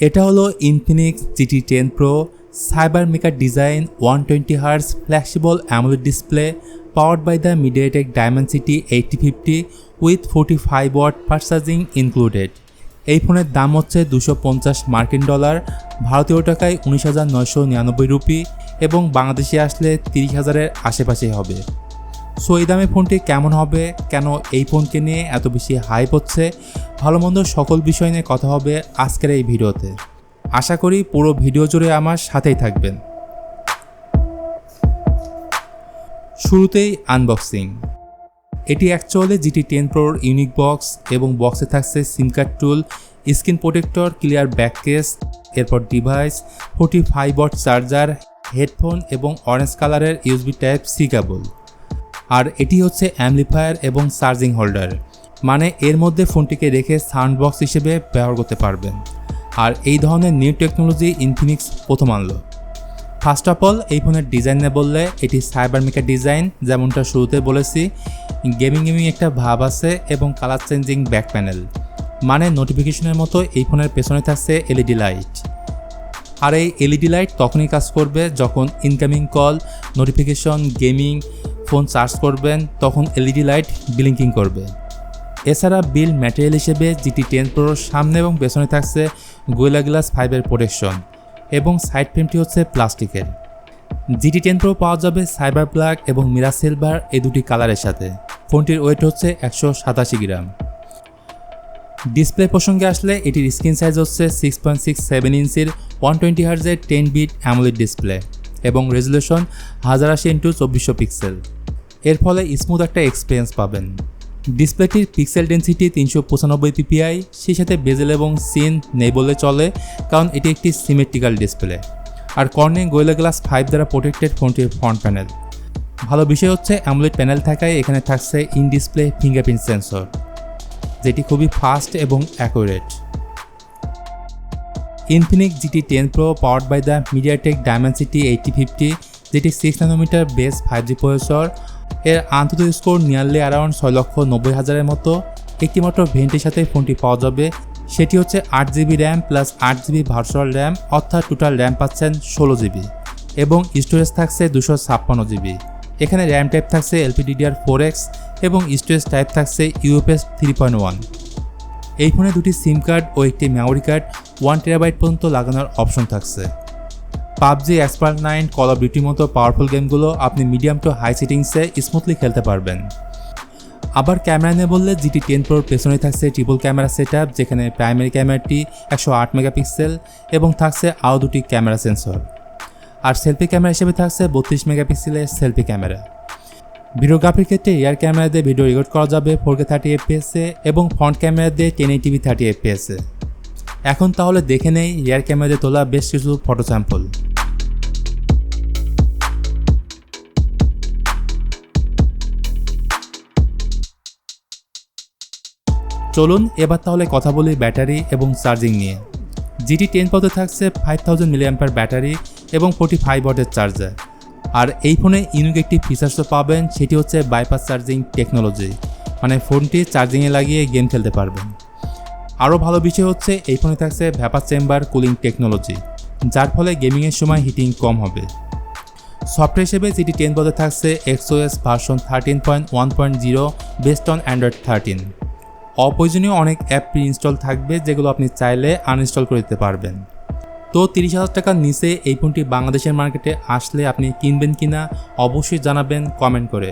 এটা হলো Infinix GT 10 Pro Cyber Mecha Design 120Hz Flexible AMOLED Display powered by the MediaTek Dimensity 8050 with 45W fast charging included. এই ফোনের দাম হচ্ছে $250 মার্কিন, ভারতীয় টাকায় 19,999 রুপি এবং বাংলাদেশে আসলে 30,000-এর আশেপাশেই হবে। সো এই দামে ফোনটি কেমন হবে, কেন এই ফোনকে নিয়ে এত বেশি হাইপ হচ্ছে, ভালো মন্দ সকল বিষয় নিয়ে কথা হবে আজকের এই ভিডিওতে। আশা করি পুরো ভিডিও জুড়ে আমার সাথেই থাকবেন। শুরুতেই আনবক্সিং। এটি অ্যাকচুয়ালি GT 10 Proর ইউনিক বক্স এবং বক্সে থাকছে SIM card tool, screen protector, clear back case, এরপর ডিভাইস, 45W চার্জার, হেডফোন এবং অরেঞ্জ কালারের USB Type-C কেবল। আর এটি হচ্ছে অ্যাম্পলিফায়ার এবং চার্জিং হোল্ডার, মানে এর মধ্যে ফোনটিকে রেখে সাউন্ড বক্স হিসেবে ব্যবহার করতে পারবেন। আর এই ধরনের নিউ টেকনোলজি ইনফিনিক্স প্রথম আনলো। ফার্স্ট অফ অল এই ফোনের ডিজাইন নিয়ে বললে এটি সাইবার মেকা ডিজাইন, যেমনটা শুরুতে বলেছি। গেমিং একটা ভাব আছে এবং কালার চেঞ্জিং ব্যাক প্যানেল, মানে নোটিফিকেশনের মতো এই ফোনের পেছনে থাকছে LED লাইট। আর এই LED লাইট তখনই কাজ করবে যখন incoming call, notification, gaming, phone charge করবেন, তখন LED লাইট ব্লিঙ্কিং করবে। এছাড়া বিল্ড ম্যাটেরিয়াল হিসেবে GT 10 Proর সামনে এবং পেছনে থাকছে গোরিলা গ্লাস 5-এর প্রোটেকশন এবং সাইড ফ্রেমটি হচ্ছে প্লাস্টিকের। GT 10 Pro পাওয়া যাবে সাইবার ব্ল্যাক এবং মিরা সিলভার এই দুটি কালারের সাথে। ফোনটির ওয়েট হচ্ছে 187 গ্রাম। ডিসপ্লে প্রসঙ্গে আসলে এটির স্ক্রিন সাইজ হচ্ছে 6.67 ইঞ্চির 120Hz 10-বিট AMOLED ডিসপ্লে এবং রেজুলেশন 1080x2400 পিক্সেল। এর ফলে স্মুথ একটা এক্সপিরিয়েন্স পাবেন। ডিসপ্লেটির পিক্সেল ডেন্সিটি 395 ppi, সেই সাথে বেজেল এবং সিন নেই বললে চলে, কারণ এটি একটি সিমেট্রিক্যাল ডিসপ্লে। আর কর্নে গোরিলা গ্লাস 5 দ্বারা প্রোটেক্টেড ফোনটির ফ্রন্ট প্যানেল। ভালো বিষয় হচ্ছে অ্যামোলেড প্যানেল থাকায় এখানে থাকছে ইন ডিসপ্লে ফিঙ্গারপ্রিন্ট সেন্সর, যেটি খুবই ফাস্ট এবং accurate. Infinix GT 10 Pro powered by the MediaTek Dimensity 8050, যেটি 6 nanometer বেস 5G প্রসেসর। এর আন্তর্জাতিক স্কোর নিয়ারলি অ্যারাউন্ড 6,90,000-এর মতো। একটি মাত্র ভেরিয়েন্টের সাথে ফোনটি পাওয়া যাবে, সেটি হচ্ছে 8GB RAM plus 8GB virtual RAM, অর্থাৎ টোটাল র্যাম পাচ্ছেন 16GB এবং স্টোরেজ থাকছে 256GB। এখানে র্যাম টাইপ থাকছে LPDDR4X এবং স্টোরেজ টাইপ থাকছে UFS 3.1। এই ফোনে দুটি সিম কার্ড ও একটি মেমোরি কার্ড 1TB পর্যন্ত লাগানোর অপশন থাকছে। PUBG, Expert 9, কল অফ ডিউটির মতো পাওয়ারফুল গেমগুলো আপনি মিডিয়াম টু হাই সেটিংসে স্মুথলি খেলতে পারবেন। আবার ক্যামেরা নিয়ে বললে GT 10 Proর পেছনে থাকছে ট্রিপল ক্যামেরা সেটআপ, যেখানে প্রাইমারি ক্যামেরাটি 108 মেগাপিক্সেল এবং থাকছে আরও দুটি ক্যামেরা সেন্সর। আর সেলফি ক্যামেরা হিসেবে থাকছে 32 মেগাপিক্সেলের সেলফি ক্যামেরা। ভিডিওগ্রাফির ক্ষেত্রে রিয়ার ক্যামেরা দিয়ে ভিডিও রেকর্ড করা যাবে 4K 30fps এবং ফ্রন্ট ক্যামেরা দিয়ে 1080p 30fps। এখন তাহলে দেখে নেই রিয়ার ক্যামেরা দিয়ে তোলা বেশ কিছু ফটো স্যাম্পল। চলুন এবার তাহলে কথা বলি ব্যাটারি এবং চার্জিং নিয়ে। GT 10 Proতে থাকছে 5000 mAh ব্যাটারি এবং 45W চার্জার। আর এই ফোনে ইউনিক একটি ফিচার্সও পাবেন, সেটি হচ্ছে বাইপাস চার্জিং টেকনোলজি, মানে ফোনটি চার্জিংয়ে লাগিয়ে গেম খেলতে পারবেন। আরও ভালো বিষয় হচ্ছে এই ফোনে থাকছে ভ্যাপার চেম্বার কুলিং টেকনোলজি, যার ফলে গেমিংয়ের সময় হিটিং কম হবে। সফটওয়্যার হিসেবে GT 10 Proতে থাকছে XOS version 13.1.0 based on Android 13। অপ্রয়োজনীয় অনেক অ্যাপ প্রি ইনস্টল থাকবে, যেগুলো আপনি চাইলে আনইনস্টল করে দিতে পারবেন। তো 30,000 টাকার নিচে এই ফোনটি বাংলাদেশের মার্কেটে আসলে আপনি কিনবেন কিনা অবশ্যই জানাবেন কমেন্ট করে।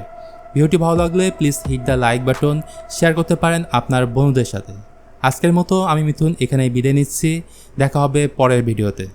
ভিডিওটি ভালো লাগলে please hit the like button, share করতে পারেন আপনার বন্ধুদের সাথে। আজকের মতো আমি মিথুন এখানেই বিদায় নিচ্ছি, দেখা হবে পরের ভিডিওতে।